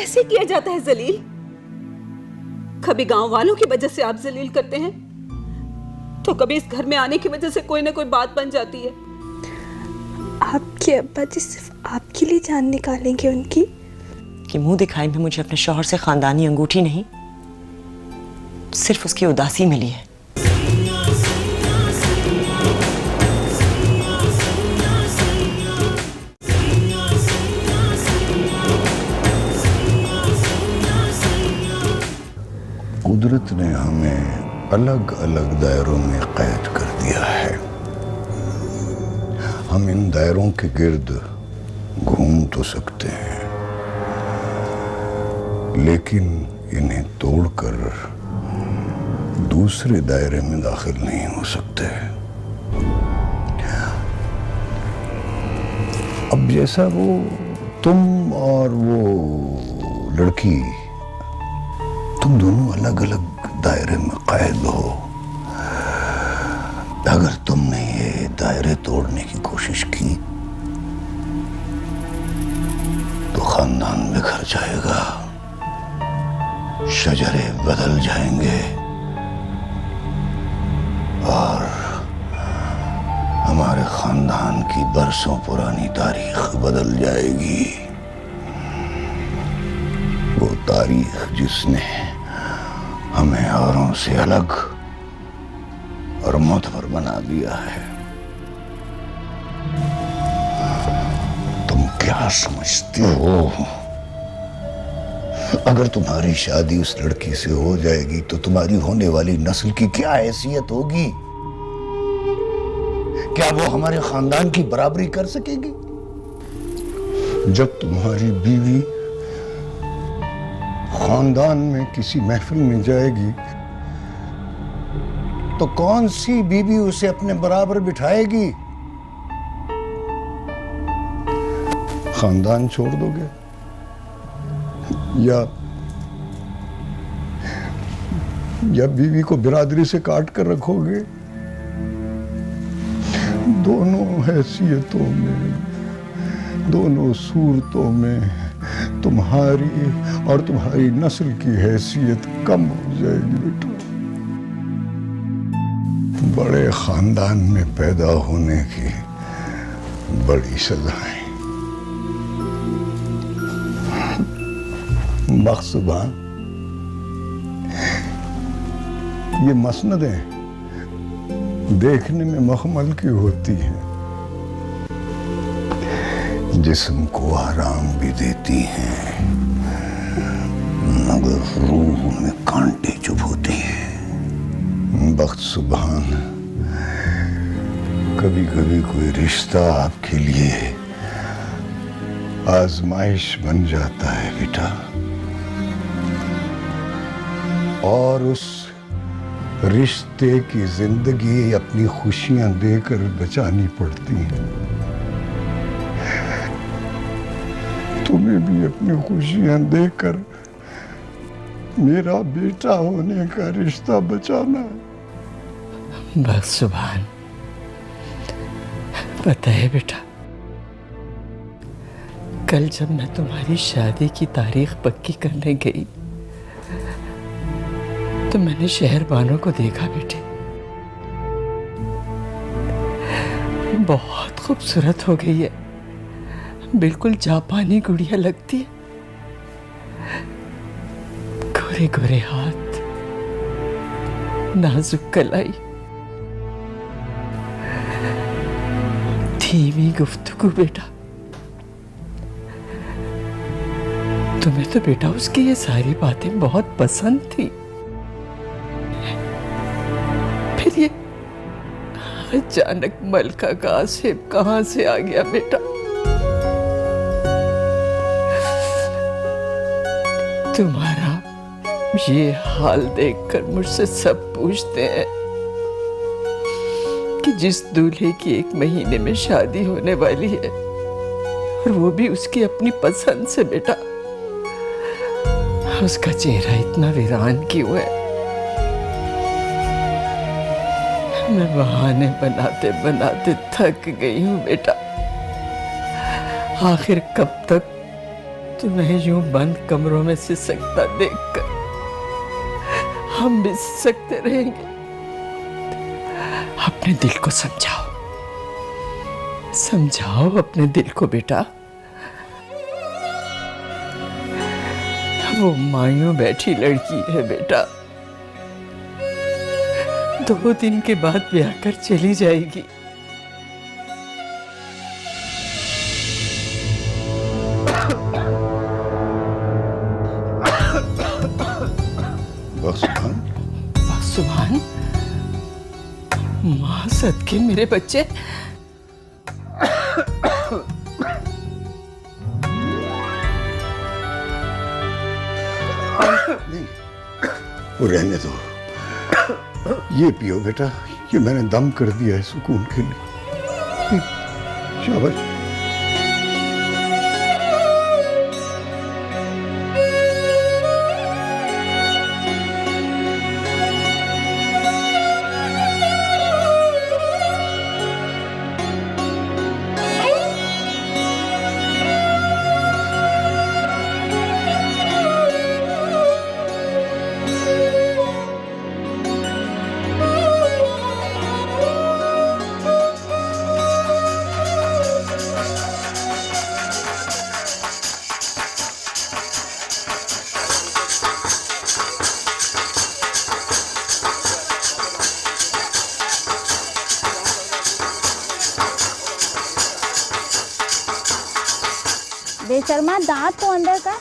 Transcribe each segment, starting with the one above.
कैसे किया जाता है जलील? कभी गांव वालों की वजह से आप जलील करते हैं, तो कभी इस घर में आने की वजह से कोई ना कोई बात बन जाती है। आपके अब्बा जी सिर्फ आपके लिए जान निकालेंगे उनकी? कि मुंह दिखाई में मुझे अपने शौहर से खानदानी अंगूठी नहीं, सिर्फ उसकी उदासी मिली है। कुदरत ने हमें अलग अलग दायरों में कैद कर दिया है। हम इन दायरों के गिर्द घूम तो सकते हैं, लेकिन इन्हें तोड़कर दूसरे दायरे में दाखिल नहीं हो सकते। अब जैसा वो तुम और वो लड़की, तुम दोनों अलग अलग दायरे में कैद हो। अगर तुमने ये दायरे तोड़ने की कोशिश की तो खानदान बिखर जाएगा, शजरे बदल जाएंगे और हमारे खानदान की बरसों पुरानी तारीख बदल जाएगी। वो तारीख जिसने हमें औरों से अलग और मोतबर बना दिया है। तुम क्या समझते हो? अगर तुम्हारी शादी उस लड़की से हो जाएगी तो तुम्हारी होने वाली नस्ल की क्या हैसियत होगी? क्या वो हमारे खानदान की बराबरी कर सकेगी? जब तुम्हारी बीवी खानदान में किसी महफिल में जाएगी तो कौन सी बीवी उसे अपने बराबर बिठाएगी? खानदान छोड़ दोगे या बीवी को बिरादरी से काट कर रखोगे? दोनों हैसियतों में, दोनों सूरतों में तुम्हारी और तुम्हारी नस्ल की हैसियत कम हो जाएगी बेटा। बड़े खानदान में पैदा होने की बड़ी सजाएं। बख्शुबा, ये मसनदें देखने में मखमल की होती हैं, जिस्म को आराम भी देती हैं, मगर रूह में कांटे चुभोती हैं। वक्त सुभान, कभी कभी कोई रिश्ता आपके लिए आजमाइश बन जाता है बेटा, और उस रिश्ते की जिंदगी अपनी खुशियां देकर बचानी पड़ती हैं। तुम्हें भी अपनी खुशियां देकर मेरा बेटा होने का रिश्ता बचाना है। बस सुभान, पता है बेटा, कल जब मैं तुम्हारी शादी की तारीख पक्की करने गई तो मैंने शहर वालों को देखा बेटे। बहुत खूबसूरत हो गई है, बिल्कुल जापानी गुड़िया लगती है। गोरे गोरे हाथ, नाजुक कलाई, धीमी गुफ्तगू बेटा। तुम्हें तो बेटा उसकी ये सारी बातें बहुत पसंद थी, फिर ये अचानक मलका का आसिफ कहां से आ गया बेटा? तुम्हारा ये हाल देखकर मुझसे सब पूछते हैं कि जिस दूल्हे की 1 महीने में शादी होने वाली है और वो भी उसकी अपनी पसंद से बेटा, उसका चेहरा इतना वीरान क्यों है? मैं बहाने बनाते बनाते थक गई हूं बेटा। आखिर कब तक तुम्हें यूं बंद कमरों में सिसकता देखकर हम भी सिसकते रहेंगे। अपने दिल को समझाओ, समझाओ अपने दिल को बेटा। वो मायूं बैठी लड़की है बेटा, 2 दिन के बाद ब्याह कर चली जाएगी। सुभान, माँ सदके मेरे बच्चे। नहीं, वो रहने दो। ये पियो बेटा, ये मैंने दम कर दिया है सुकून के लिए। शाबाश। बेशर्मा, दांत तो अंदर का।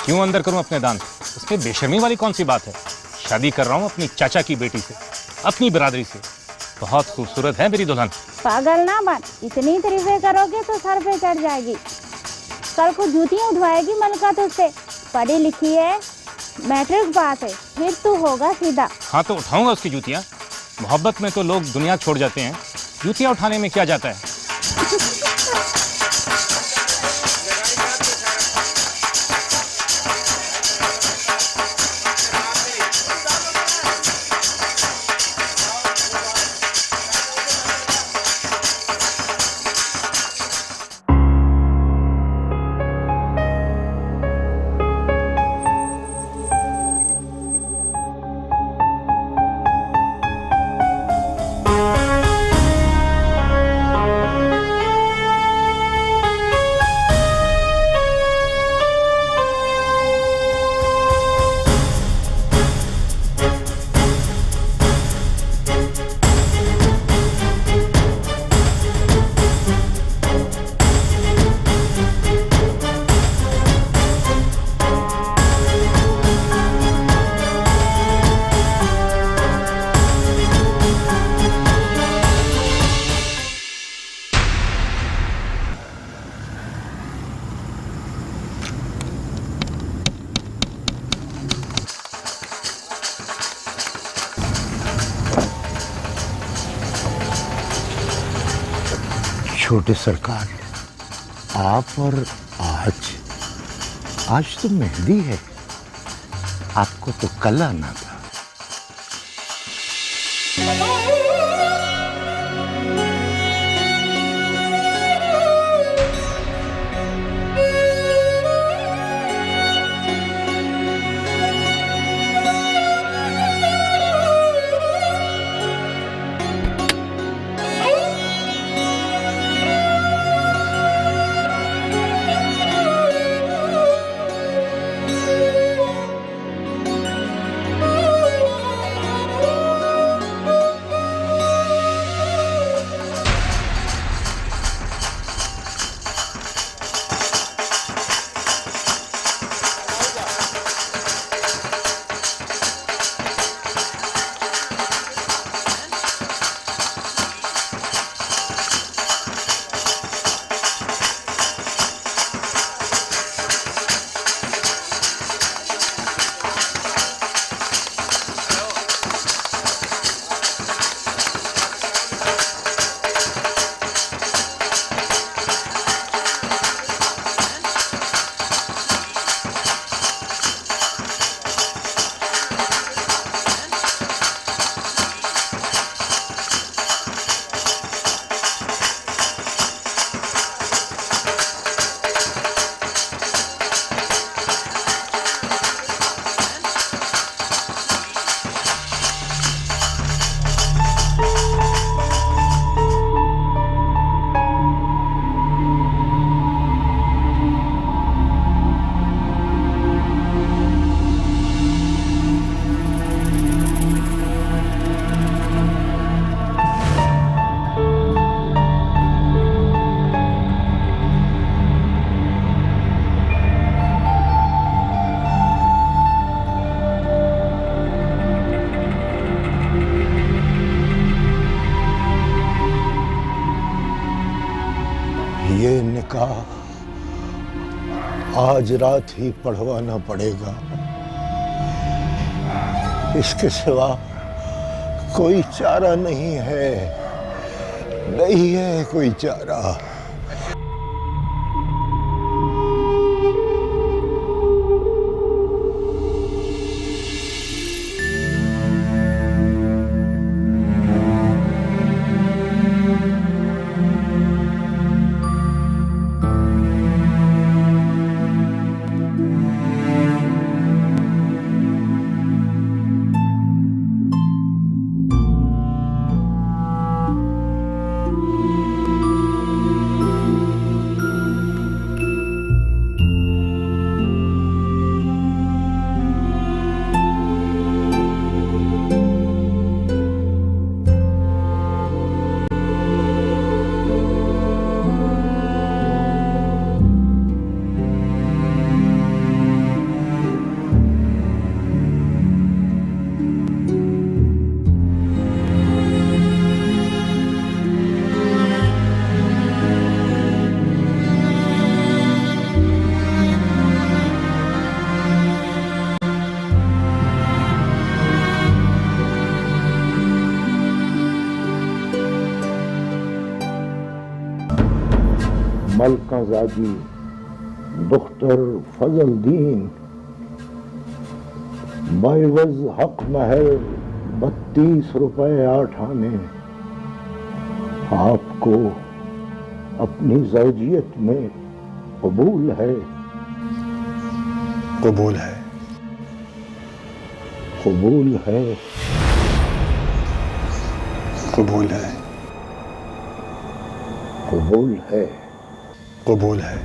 क्यों अंदर करूं अपने दांत? इसमें बेशर्मी वाली कौन सी बात है? शादी कर रहा हूं अपनी चाचा की बेटी से, अपनी बिरादरी से। बहुत खूबसूरत है मेरी दुल्हन। पागल ना बन, इतनी तारीफें करोगे तो सर पे चढ़ जाएगी। कल को जूतियां उठवाएगी मलका तुझसे। पढ़ी लिखी है, मैट्रिक पास है, फिर तू होगा सीधा। हाँ तो उठाऊंगा उसकी जूतियां। मोहब्बत में तो लोग दुनिया छोड़ जाते हैं, जूतियां उठाने में क्या जाता है। छोटे सरकार, आप और आज तो मेहंदी है, आपको तो कल आना था। ये निकाह आज रात ही पढ़वाना पड़ेगा। इसके सिवा कोई चारा नहीं है, नहीं है कोई चारा। मलकाज़ादी दुख्तर फजल दीन बाइवज हक महर 32 रुपए 8 आने आपको अपनी ज़ौजियत में कबूल है। कबूल है, कबूल है, कबूल है, कबूल है, कबूल है।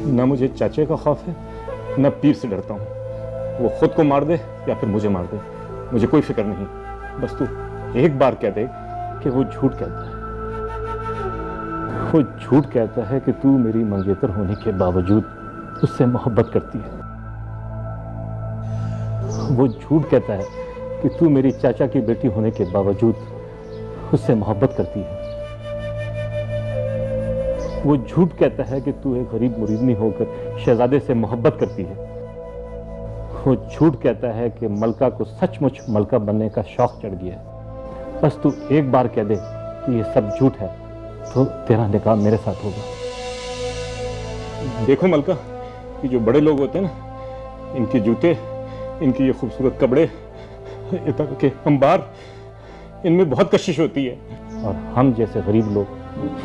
ना मुझे चाचे का खौफ है, ना पीर से डरता हूँ। वो खुद को मार दे या फिर मुझे मार दे, मुझे कोई फिक्र नहीं। बस तू एक बार कह दे कि वो झूठ कहता है। वो झूठ कहता है कि तू मेरी मंगेतर होने के बावजूद उससे मोहब्बत करती है। वो झूठ कहता है कि तू मेरी चाचा की बेटी होने के बावजूद उससे मोहब्बत करती है। वो झूठ कहता है कि तू एक गरीब मुरीदनी होकर शहजादे से मोहब्बत करती है। वो झूठ कहता है कि मलका को सचमुच मलका बनने का शौक चढ़ गया है। बस तू एक बार कह दे कि ये सब झूठ है तो तेरा निकाह मेरे साथ होगा। देखो मलका, ये जो बड़े लोग होते हैं ना, इनके जूते, इनकी ये खूबसूरत कपड़े, इतने के अंबार, इनमें बहुत कशिश होती है। और हम जैसे गरीब लोग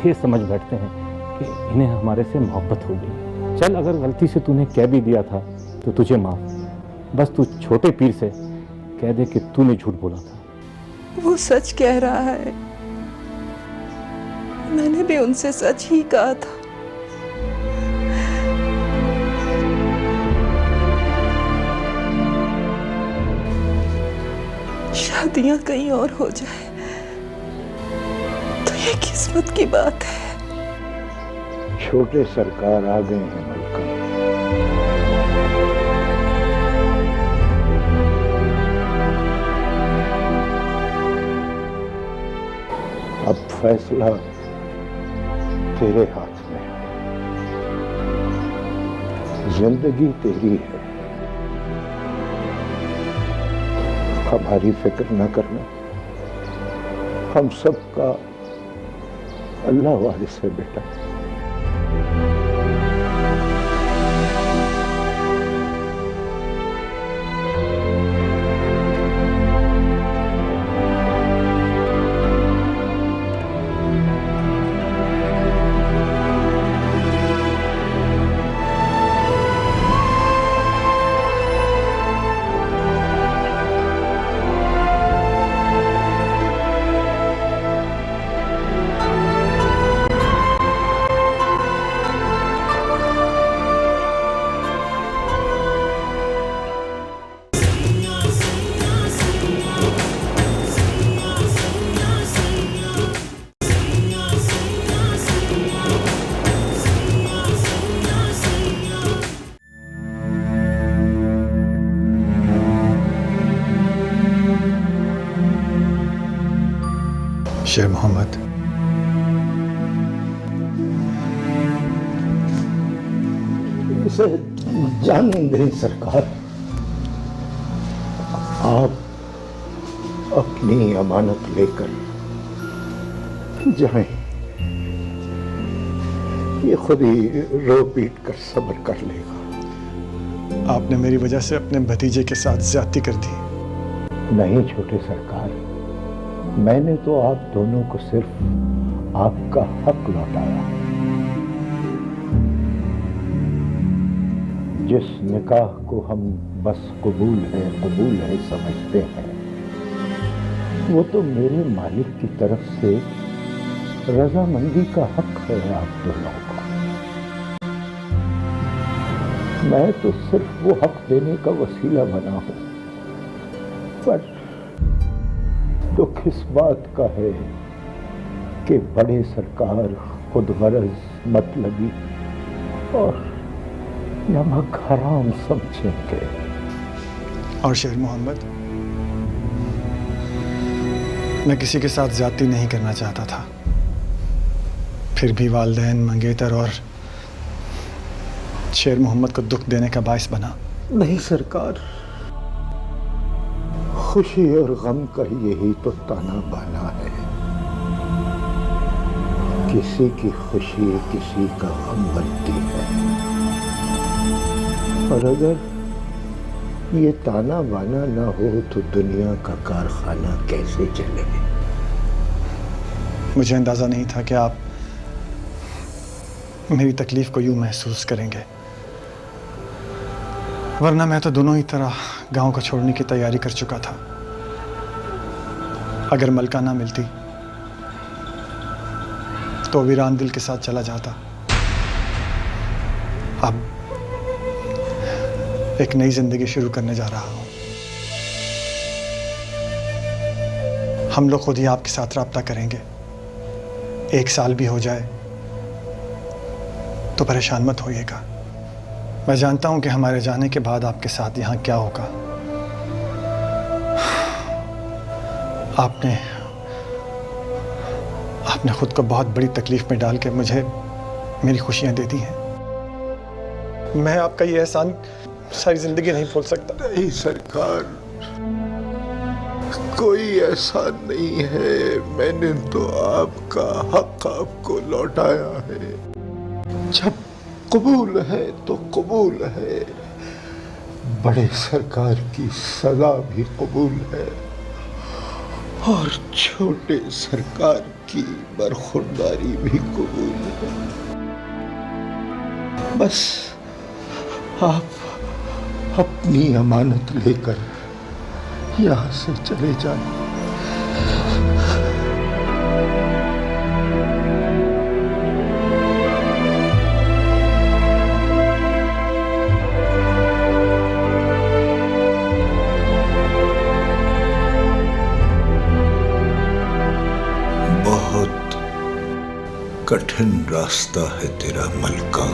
ये समझ बैठते हैं कि इन्हें हमारे से मोहब्बत हो गई। चल, अगर गलती से तूने कह भी दिया था तो तुझे माफ। बस तू छोटे पीर से कह दे कि तूने झूठ बोला था। वो सच कह रहा है, मैंने भी उनसे सच ही कहा था। शादियां कहीं और हो जाए तो ये किस्मत की बात है। छोटे सरकार आ गए हैं मलका। अब फैसला तेरे हाथ में है। जिंदगी तेरी है, हमारी फिक्र न करना। हम सबका अल्लाह वारिस है बेटा। शेर मोहम्मद, इसे जाने दें सरकार। आप अपनी अमानत लेकर जाएं। ये खुद ही रो पीट कर सब्र कर लेगा। आपने मेरी वजह से अपने भतीजे के साथ ज्यादती कर दी। नहीं छोटे सरकार, मैंने तो आप दोनों को सिर्फ आपका हक लौटाया। जिस निकाह को हम बस कबूल है समझते हैं, वो तो मेरे मालिक की तरफ से रजामंदी का हक है आप दोनों का। मैं तो सिर्फ वो हक देने का वसीला बना हूं, पर दुख इस बात का है कि बड़े सरकार खुद गरज मतलबी और नमक हराम समझेंगे। और शेर मोहम्मद, मैं किसी के साथ ज्यादती नहीं करना चाहता था, फिर भी वालिदैन, मंगेतर और शेर मोहम्मद को दुख देने का बाइस बना। नहीं सरकार, खुशी और गम का यही तो ताना बाना है। किसी की खुशी किसी का गम बनती है, और अगर ये ताना बाना ना हो तो दुनिया का कारखाना कैसे चले। मुझे अंदाजा नहीं था कि आप मेरी तकलीफ को यूं महसूस करेंगे, वरना मैं तो दोनों ही तरह गांव को छोड़ने की तैयारी कर चुका था। अगर मलका ना मिलती तो वीरान दिल के साथ चला जाता। अब एक नई जिंदगी शुरू करने जा रहा हूं। हम लोग खुद ही आपके साथ राब्ता करेंगे। 1 साल भी हो जाए तो परेशान मत होइएगा। मैं जानता हूं कि हमारे जाने के बाद आपके साथ यहां क्या होगा। आपने खुद को बहुत बड़ी तकलीफ में डाल के मुझे मेरी खुशियां दे दी हैं। मैं आपका ये एहसान सारी जिंदगी नहीं भूल सकता। नहीं सरकार, कोई एहसान नहीं है। मैंने तो आपका हक आपको लौटाया है। जब कबूल है तो कबूल है। बड़े सरकार की सजा भी कबूल है और छोटे सरकार की बरखुरदारी भी कबूल है। बस आप अपनी अमानत लेकर यहां से चले जाएं। बहुत कठिन रास्ता है तेरा मलका।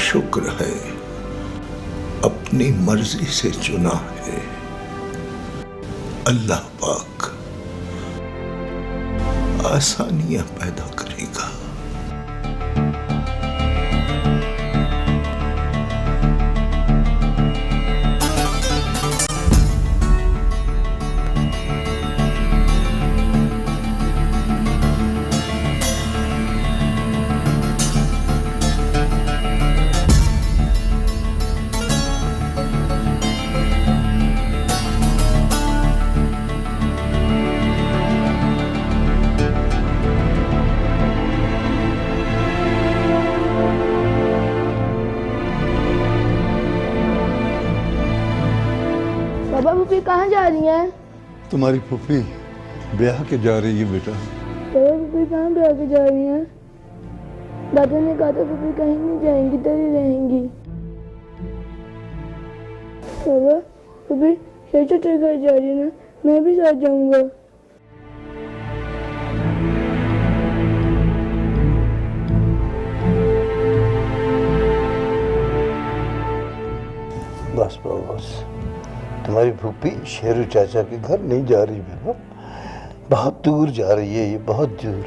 शुक्र है अपनी मर्जी से चुना है। अल्लाह पाक आसानियां पैदा करेगा। पापा फूफी कहाँ जा रही हैं? तुम्हारी फूफी ब्याह के जा रही है बेटा। पापा फूफी कहाँ ब्याह के जा रही हैं? दादा ने कहा था फूफी कहीं नहीं जाएंगी, इधर ही रहेंगी। पापा फूफी चाचा तेरे घर जा रही है ना, मैं भी साथ जाऊंगा। बस तुम्हारी फूफी शेरू चाचा के घर नहीं जा रही बेटा। बहुत दूर जा रही है ये, बहुत दूर।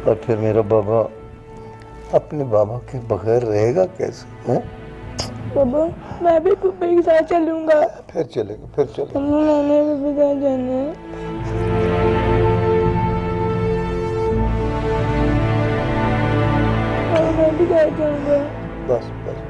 और फिर मेरा बाबा अपने बाबा के बगैर रहेगा कैसे? हैं? पापा मैं भी पप्पा के साथ चलूंगा। फिर चलेगा, फिर चलेगा। हम लोग नाना के साथ जाना है। और मैं भी घर जाऊंगा। बस बस।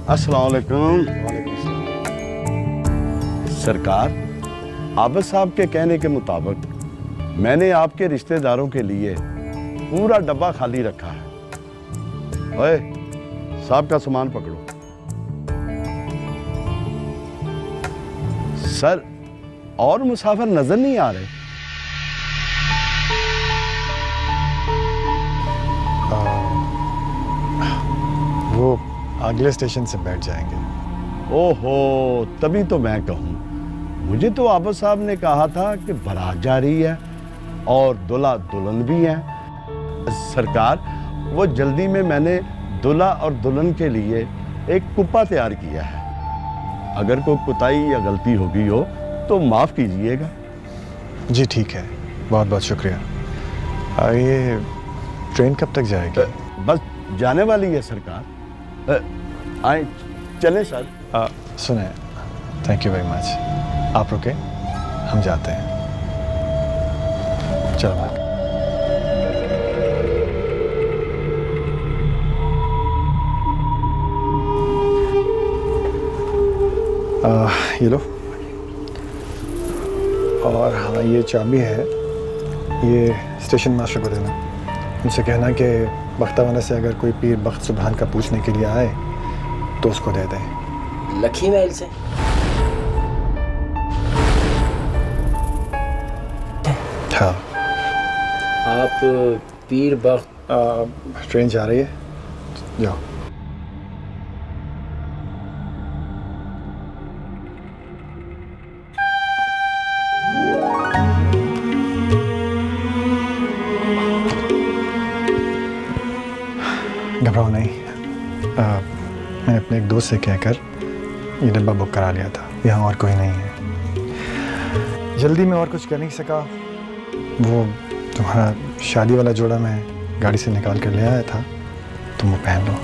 अस्सलाम वालेकुम। सरकार, आबिद साहब के कहने के मुताबिक मैंने आपके रिश्तेदारों के लिए पूरा डब्बा खाली रखा है। ओए, साहब का सामान पकड़ो। सर, और मुसाफिर नजर नहीं आ रहे। वो अगले स्टेशन से बैठ जाएंगे। ओहो, तभी तो मैं कहूँ, मुझे तो आबद साहब ने कहा था कि बारात जा रही है और दूल्हा दुल्हन भी है। सरकार, वो जल्दी में मैंने दूल्हा और दुल्हन के लिए एक कुप्पा तैयार किया है। अगर कोई कुताही या गलती होगी हो तो माफ़ कीजिएगा। जी ठीक है, बहुत बहुत शुक्रिया। ये ट्रेन कब तक जाएगी? बस जाने वाली है सरकार। आए चले सर। सुने, थैंक यू वेरी मच। आप रुके, हम जाते हैं। चलो भाई। ये लो। और हाँ, ये चाबी है, ये स्टेशन मास्टर को देना। उनसे कहना कि बख्तावाना से अगर कोई पीर बख्त सुबहान का पूछने के लिए आए तो उसको दे दें। लखी महल से? हाँ। आप पीर बख्त? ट्रेन जा रही है, जाओ। घबराओ नहीं, मैंने अपने एक दोस्त से कहकर ये डब्बा बुक करा लिया था। यहाँ और कोई नहीं है। जल्दी में और कुछ कर नहीं सका। वो तुम्हारा शादी वाला जोड़ा मैं गाड़ी से निकाल कर ले आया था, तुम वो पहन लो।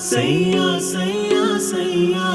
सैया सैया सैया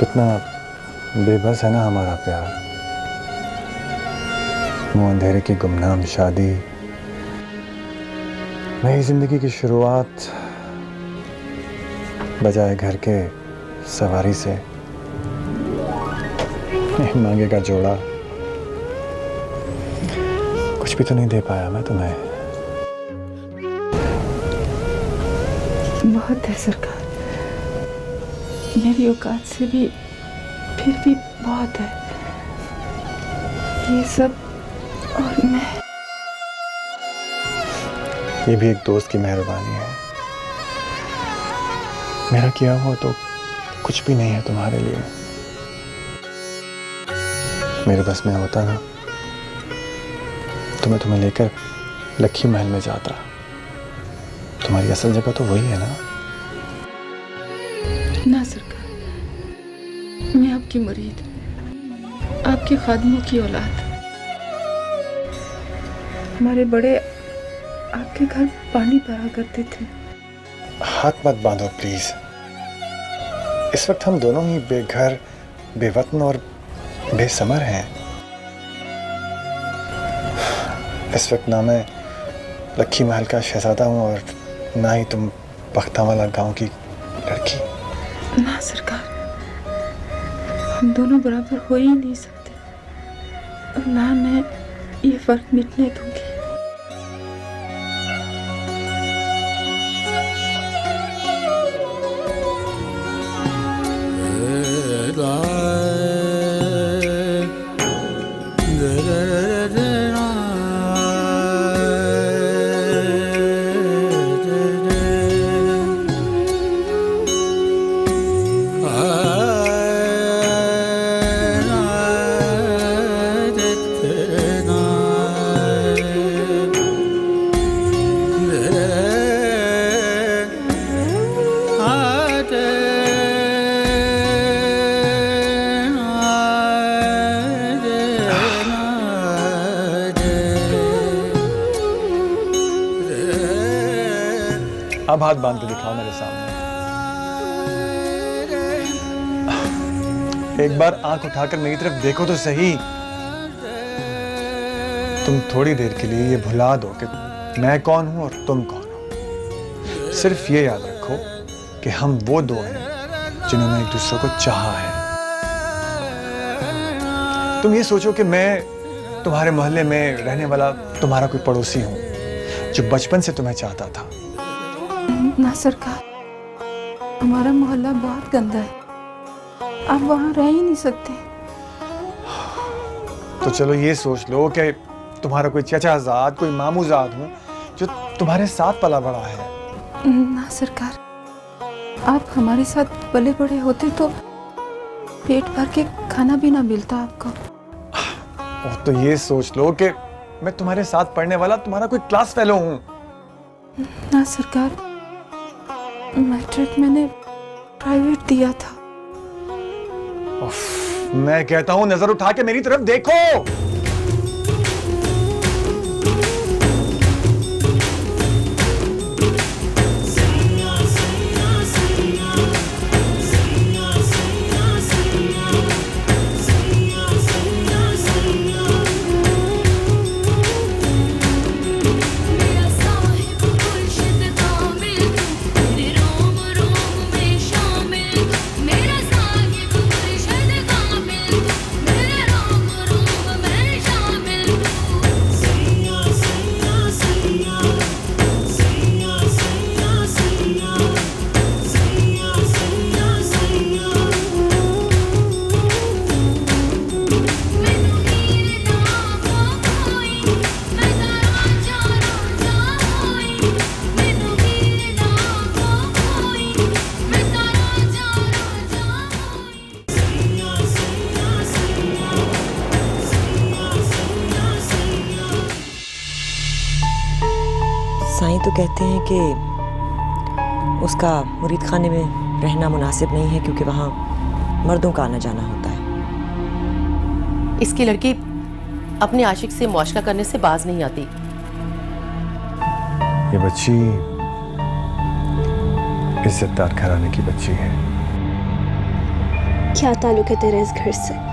कितना बेबस है ना हमारा प्यार। वो अंधेरे की गुमनाम शादी, नई जिंदगी की शुरुआत, बजाय घर के सवारी से मांगे का जोड़ा। कुछ भी तो नहीं दे पाया मैं तुम्हें। बहुत है सरकार, मेरी औकात से भी फिर भी बहुत है ये सब। और मैं, ये भी एक दोस्त की मेहरबानी है। मेरा किया हुआ तो कुछ भी नहीं है तुम्हारे लिए। मेरे बस में होता ना तो मैं तुम्हें लेकर लक्की महल में जाता। तुम्हारी असल जगह तो वही है ना। ना सरकार, मैं आपकी मुरीद, आपके खादमों की औलाद। हमारे बड़े आपके घर पानी भरा करते थे। हाथ मत बांधो प्लीज। इस वक्त हम दोनों ही बेघर, बेवतन और बेसमर हैं। इस वक्त ना मैं लक्की महल का शहजादा हूँ और ना ही तुम बख्तावाला गांव की लड़की। ना सरकार, हम दोनों बराबर हो ही नहीं सकते। और ना मैं ये फर्क मिटने दूंगी। अब हाथ बांध के दिखाओ मेरे सामने। एक बार आंख उठाकर मेरी तरफ देखो तो सही। तुम थोड़ी देर के लिए ये भुला दो कि मैं कौन हूं और तुम कौन हो। सिर्फ ये याद रखो कि हम वो दो हैं जिन्होंने एक दूसरे को चाहा है। तुम ये सोचो कि मैं तुम्हारे मोहल्ले में रहने वाला तुम्हारा कोई पड़ोसी हूं जो बचपन से तुम्हें चाहता था। ना सरकार, हमारा मोहल्ला बहुत गंदा है, आप वहां रह ही नहीं सकते। तो चलो ये सोच लो कि तुम्हारा कोई चचाजाद, कोई मामूजाद हूं जो तुम्हारे साथ पला बड़ा है। ना सरकार, आप हमारे साथ पले बड़े होते तो पेट भर के खाना भी ना मिलता आपको। और तो ये सोच लो कि मैं तुम्हारे साथ पढ़ने वाला तुम्हारा कोई क्लास फेलो हूं। ना सरकार, मैट्रिक मैंने प्राइवेट दिया था। मैं कहता हूं नजर उठा के मेरी तरफ देखो। साईं तो कहते हैं कि उसका मुरीद खाने में रहना मुनासिब नहीं है क्योंकि वहाँ मर्दों का आना जाना होता है। इसकी लड़की अपने आशिक से मुआशका करने से बाज नहीं आती। ये बच्ची इज्जतदार घराने की बच्ची है। क्या ताल्लुक है तेरा इस घर से?